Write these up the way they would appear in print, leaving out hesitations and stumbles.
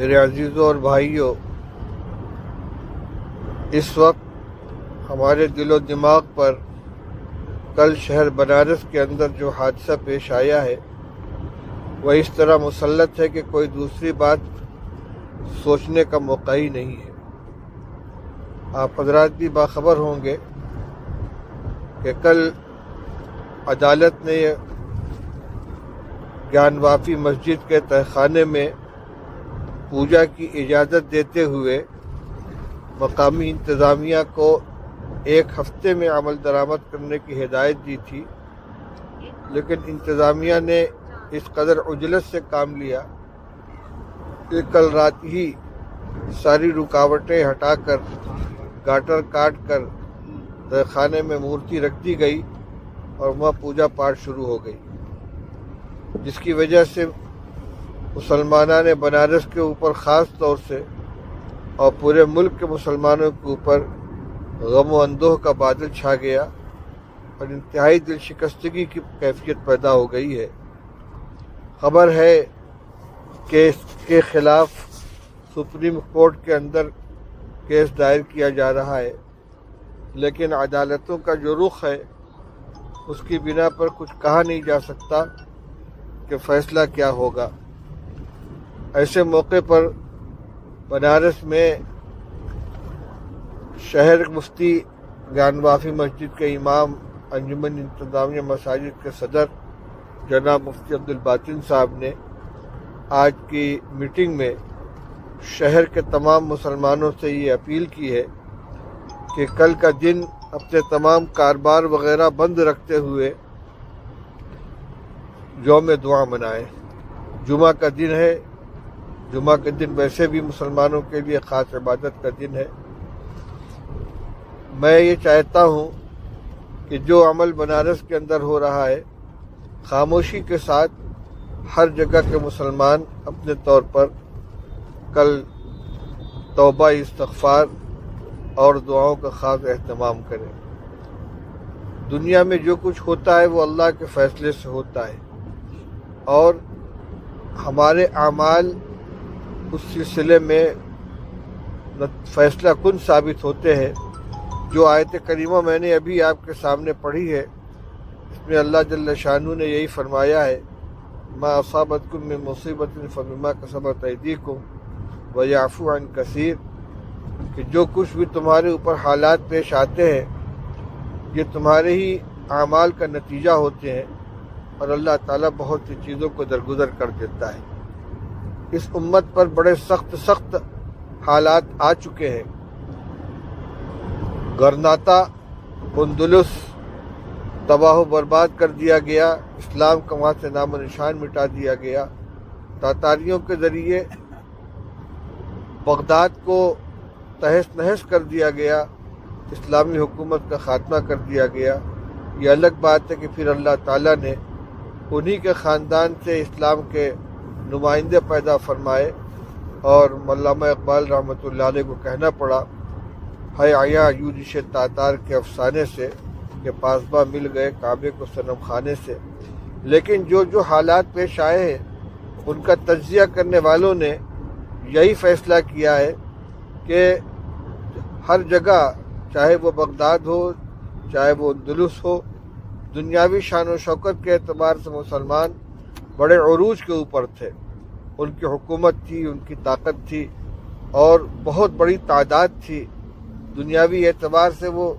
میرے عزیزوں اور بھائیوں، اس وقت ہمارے دل و دماغ پر کل شہر بنارس کے اندر جو حادثہ پیش آیا ہے وہ اس طرح مسلط ہے کہ کوئی دوسری بات سوچنے کا موقع ہی نہیں ہے۔ آپ حضرات بھی باخبر ہوں گے کہ کل عدالت نے گیان وافی مسجد کے تہخانے میں پوجا کی اجازت دیتے ہوئے مقامی انتظامیہ کو 1 ہفتے میں عمل درآمد کرنے کی ہدایت دی تھی، لیکن انتظامیہ نے اس قدر عجلت سے کام لیا کہ کل رات ہی ساری رکاوٹیں ہٹا کر گاٹر کاٹ کر تہخانے میں مورتی رکھ دی گئی اور وہاں پوجا پاٹ شروع ہو گئی، جس کی وجہ سے مسلمانان بنارس کے اوپر خاص طور سے اور پورے ملک کے مسلمانوں کے اوپر غم و اندوہ کا بادل چھا گیا اور انتہائی دل شکستگی کی کیفیت پیدا ہو گئی ہے۔ خبر ہے کہ اس کے خلاف سپریم کورٹ کے اندر کیس دائر کیا جا رہا ہے، لیکن عدالتوں کا جو رخ ہے اس کی بنا پر کچھ کہا نہیں جا سکتا کہ فیصلہ کیا ہوگا۔ ایسے موقع پر بنارس میں شہر مفتی گیان وافی مسجد کے امام، انجمن انتظامیہ مساجد کے صدر جناب مفتی عبدالباطن صاحب نے آج کی میٹنگ میں شہر کے تمام مسلمانوں سے یہ اپیل کی ہے کہ کل کا دن اپنے تمام کاروبار وغیرہ بند رکھتے ہوئے یوم دعا منائیں۔ جمعہ کا دن ہے، جمعہ کے دن ویسے بھی مسلمانوں کے لیے خاص عبادت کا دن ہے۔ میں یہ چاہتا ہوں کہ جو عمل بنارس کے اندر ہو رہا ہے، خاموشی کے ساتھ ہر جگہ کے مسلمان اپنے طور پر کل توبہ استغفار اور دعاؤں کا خاص اہتمام کریں۔ دنیا میں جو کچھ ہوتا ہے وہ اللہ کے فیصلے سے ہوتا ہے، اور ہمارے اعمال اس سلسلے میں فیصلہ کن ثابت ہوتے ہیں۔ جو آیت کریمہ میں نے ابھی آپ کے سامنے پڑھی ہے، اس میں اللہ جل شانہ نے یہی فرمایا ہے، ما اصابتکم من مصیبت فبما کسبت ایدیکم ویعفو عن کثیر، کہ جو کچھ بھی تمہارے اوپر حالات پیش آتے ہیں یہ تمہارے ہی اعمال کا نتیجہ ہوتے ہیں، اور اللہ تعالیٰ بہت سی چیزوں کو درگزر کر دیتا ہے۔ اس امت پر بڑے سخت حالات آ چکے ہیں۔ گرناطہ، اندلس تباہ و برباد کر دیا گیا، اسلام کا وہاں سے نام و نشان مٹا دیا گیا۔ تاتاریوں کے ذریعے بغداد کو تہس نہس کر دیا گیا، اسلامی حکومت کا خاتمہ کر دیا گیا۔ یہ الگ بات ہے کہ پھر اللہ تعالیٰ نے انہی کے خاندان سے اسلام کے نمائندے پیدا فرمائے، اور علامہ اقبال رحمۃ اللہ علیہ کو کہنا پڑا، ہے آیا یورش تاتار کے افسانے سے کہ پاسباں مل گئے کعبے کو صنم خانے سے۔ لیکن جو حالات پیش آئے ہیں ان کا تجزیہ کرنے والوں نے یہی فیصلہ کیا ہے کہ ہر جگہ، چاہے وہ بغداد ہو چاہے وہ اندلس ہو، دنیاوی شان و شوکت کے اعتبار سے مسلمان بڑے عروج کے اوپر تھے۔ ان کی حکومت تھی، ان کی طاقت تھی، اور بہت بڑی تعداد تھی۔ دنیاوی اعتبار سے وہ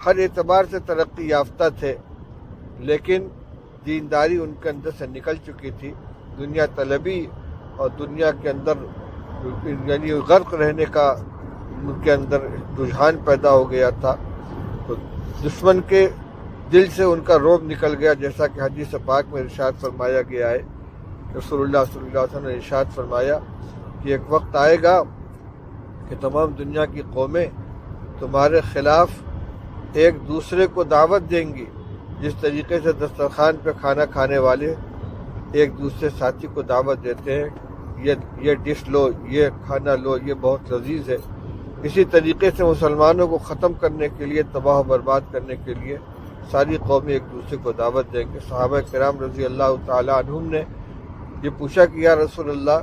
ہر اعتبار سے ترقی یافتہ تھے، لیکن دینداری ان کے اندر سے نکل چکی تھی۔ دنیا طلبی اور دنیا کے اندر یعنی غرق رہنے کا ان کے اندر رجحان پیدا ہو گیا تھا۔ تو دشمن کے دل سے ان کا رعب نکل گیا، جیسا کہ حدیث پاک میں ارشاد فرمایا گیا ہے۔ رسول اللہ صلی اللہ علیہ وسلم نے ارشاد فرمایا کہ ایک وقت آئے گا کہ تمام دنیا کی قومیں تمہارے خلاف ایک دوسرے کو دعوت دیں گی، جس طریقے سے دسترخوان پہ کھانا کھانے والے ایک دوسرے ساتھی کو دعوت دیتے ہیں، یہ ڈش لو، یہ کھانا لو، یہ بہت لذیذ ہے۔ اسی طریقے سے مسلمانوں کو ختم کرنے کے لیے، تباہ و برباد کرنے کے لیے ساری قومیں ایک دوسرے کو دعوت دیں گے۔ صحابہ کرام رضی اللہ تعالیٰ عنہم نے یہ پوچھا کہ یا رسول اللہ،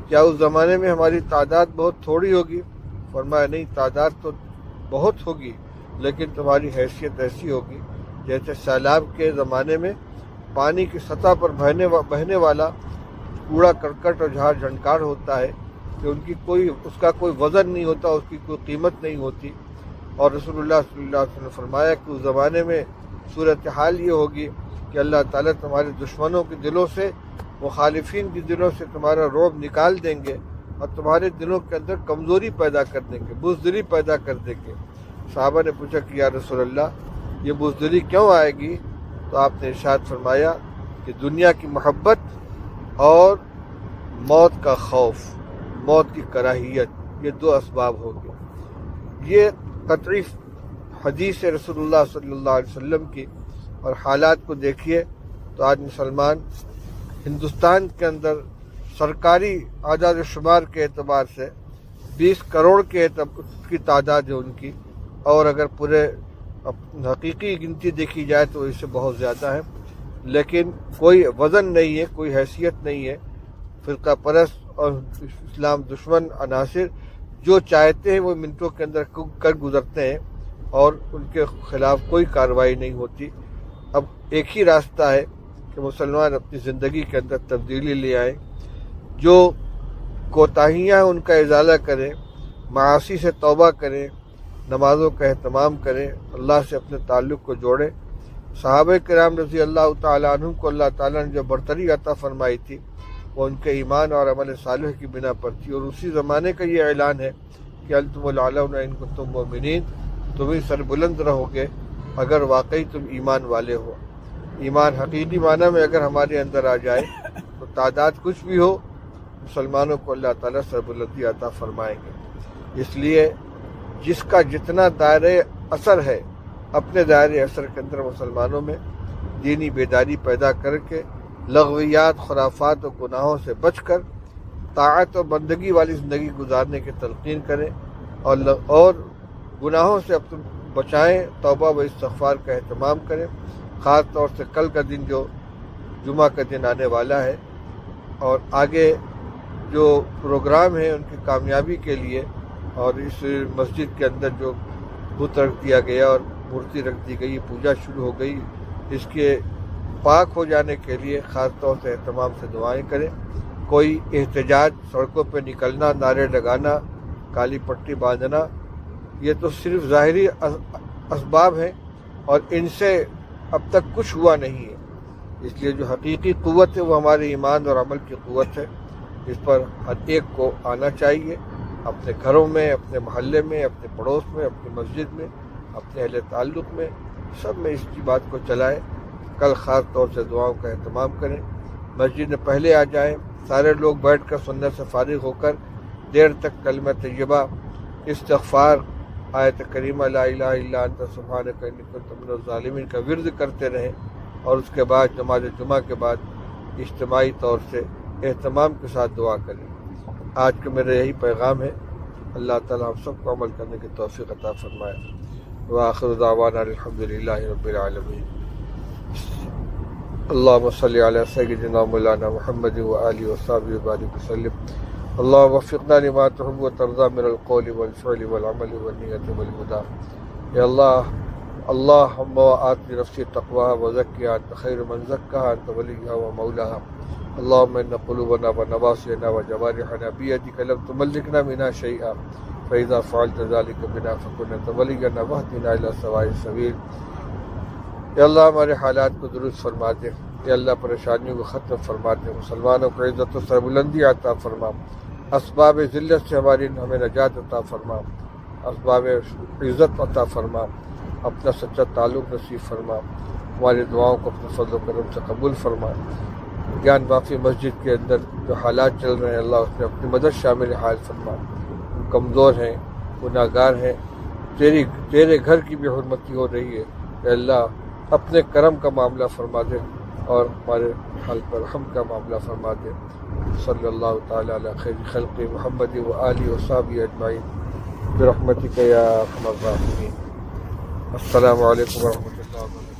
کیا اس زمانے میں ہماری تعداد بہت تھوڑی ہوگی؟ فرمایا نہیں، تعداد تو بہت ہوگی، لیکن تمہاری حیثیت ایسی ہوگی جیسے سیلاب کے زمانے میں پانی کی سطح پر بہنے والا کوڑا کرکٹ اور جھاڑ جھنکار ہوتا ہے کہ اس کا کوئی وزن نہیں ہوتا، اس کی کوئی قیمت نہیں ہوتی۔ اور رسول اللہ صلی اللہ علیہ وسلم نے فرمایا کہ اس زمانے میں صورتحال یہ ہوگی کہ اللہ تعالیٰ تمہارے دشمنوں کے دلوں سے، مخالفین کے دلوں سے تمہارا رعب نکال دیں گے اور تمہارے دلوں کے اندر کمزوری پیدا کر دیں گے، بزدلی پیدا کر دیں گے۔ صحابہ نے پوچھا کہ یا رسول اللہ یہ بزدلی کیوں آئے گی؟ تو آپ نے ارشاد فرمایا کہ دنیا کی محبت اور موت کا خوف، موت کی کراہیت، یہ دو اسباب ہوں گے۔ یہ قطعی حدیث رسول اللہ صلی اللہ علیہ وسلم کی، اور حالات کو دیکھیے تو آج مسلمان ہندوستان کے اندر سرکاری اعداد و شمار کے اعتبار سے 20 کروڑ کی تعداد ہے ان کی، اور اگر پورے حقیقی گنتی دیکھی جائے تو اس سے بہت زیادہ ہے، لیکن کوئی وزن نہیں ہے، کوئی حیثیت نہیں ہے۔ فرقہ پرست اور اسلام دشمن عناصر جو چاہتے ہیں وہ منٹوں کے اندر کر گزرتے ہیں اور ان کے خلاف کوئی کارروائی نہیں ہوتی۔ اب ایک ہی راستہ ہے کہ مسلمان اپنی زندگی کے اندر تبدیلی لے آئیں، جو کوتاہیاں ان کا ازالہ کریں، معاصی سے توبہ کریں، نمازوں کا اہتمام کریں، اللہ سے اپنے تعلق کو جوڑیں۔ صحابہ کرام رضی اللہ تعالیٰ عنہم کو اللہ تعالیٰ نے جو برتری عطا فرمائی تھی وہ ان کے ایمان اور عمل صالح کی بنا پر تھی، اور اسی زمانے کا یہ اعلان ہے کہ انتم الاعلون ان کنتم مؤمنین، تم ہی سر بلند رہو گے اگر واقعی تم ایمان والے ہو۔ ایمان حقیقی معنی میں اگر ہمارے اندر آ جائے تو تعداد کچھ بھی ہو، مسلمانوں کو اللہ تعالیٰ سربلندی عطا فرمائیں گے۔ اس لیے جس کا جتنا دائرۂ اثر ہے، اپنے دائرۂ اثر کے اندر مسلمانوں میں دینی بیداری پیدا کر کے لغویات، خرافات اور گناہوں سے بچ کر طاعت اور بندگی والی زندگی گزارنے کی تلقین کریں، اور گناہوں سے اپنے بچائیں، توبہ و استغفار کا اہتمام کریں۔ خاص طور سے کل کا دن جو جمعہ کا دن آنے والا ہے، اور آگے جو پروگرام ہیں ان کی کامیابی کے لیے، اور اس مسجد کے اندر جو بت رکھ دیا گیا اور مورتی رکھ دی گئی، پوجا شروع ہو گئی، اس کے پاک ہو جانے کے لیے خاص طور سے اہتمام سے دعائیں کریں۔ کوئی احتجاج، سڑکوں پہ نکلنا، نعرے لگانا، کالی پٹی باندھنا، یہ تو صرف ظاہری اسباب ہیں اور ان سے اب تک کچھ ہوا نہیں ہے۔ اس لیے جو حقیقی قوت ہے وہ ہمارے ایمان اور عمل کی قوت ہے، اس پر ہر ایک کو آنا چاہیے، اپنے گھروں میں، اپنے محلے میں، اپنے پڑوس میں، اپنی مسجد میں، اپنے اہل تعلق میں، سب میں اس کی بات کو چلائیں۔ کل خاص طور سے دعاؤں کا اہتمام کریں، مسجد میں پہلے آ جائیں، سارے لوگ بیٹھ کر سنت سے فارغ ہو کر دیر تک کلمہ طیبہ، استغفار، آیت کریمہ لا الہ الا انت سبحانک انی کنت من الظالمین کا ورد کرتے رہیں، اور اس کے بعد نماز جمعہ کے بعد اجتماعی طور سے اہتمام کے ساتھ دعا کریں۔ آج کا میرا یہی پیغام ہے۔ اللہ تعالیٰ ہم سب کو عمل کرنے کی توفیق عطا فرمائے۔ وآخر دعوانا الحمدللہ رب العالمین۔ اللہم صلی علی سیدنا مولانا محمد وآلہ وصحبہ وبارک وسلم۔ اللہم وفقنا لما تحب وترضى من القول والفعل والعمل والنیت والہدی۔ یا اللہ، اللہم آت نفسی تقواها وزکیها انت خیر من زکاها انت ولیها ومولاها۔ اللهم ان قلوبنا ونواصينا وجوارحنا بيدك لم تملكنا منها شيئا فاذا فعلت ذلك بنا فكن انت ولينا واهدنا الى سواء السبيل۔ یا اللہ ہمارے حالات کو درست فرما دے، یا اللہ پریشانیوں کو ختم فرما دے، مسلمانوں کو عزت و سربلندی عطا فرما، اسباب ذلت سے ہمیں نجات عطا فرما، اسباب عزت عطا فرما، اپنا سچا تعلق نصیب فرما، ہماری دعاؤں کو اپنے فضل و کرم سے قبول فرما۔ گیان باقی مسجد کے اندر جو حالات چل رہے ہیں، اللہ اس میں اپنی مدد شامل حال فرما۔ ہم کمزور ہیں، گناہ گار ہیں، تیرے گھر کی بھی حرمتی ہو رہی ہے، کہ اللہ اپنے کرم کا معاملہ فرما دے اور ہمارے حال پر رحم کا معاملہ فرما دے۔ صلی اللہ تعالیٰ علی خیر خلق محمد وآلہ وصحبہ اجمعین برحمتک یا ارحم الراحمین۔ السلام علیکم ورحمۃ اللہ وبرکاتہ۔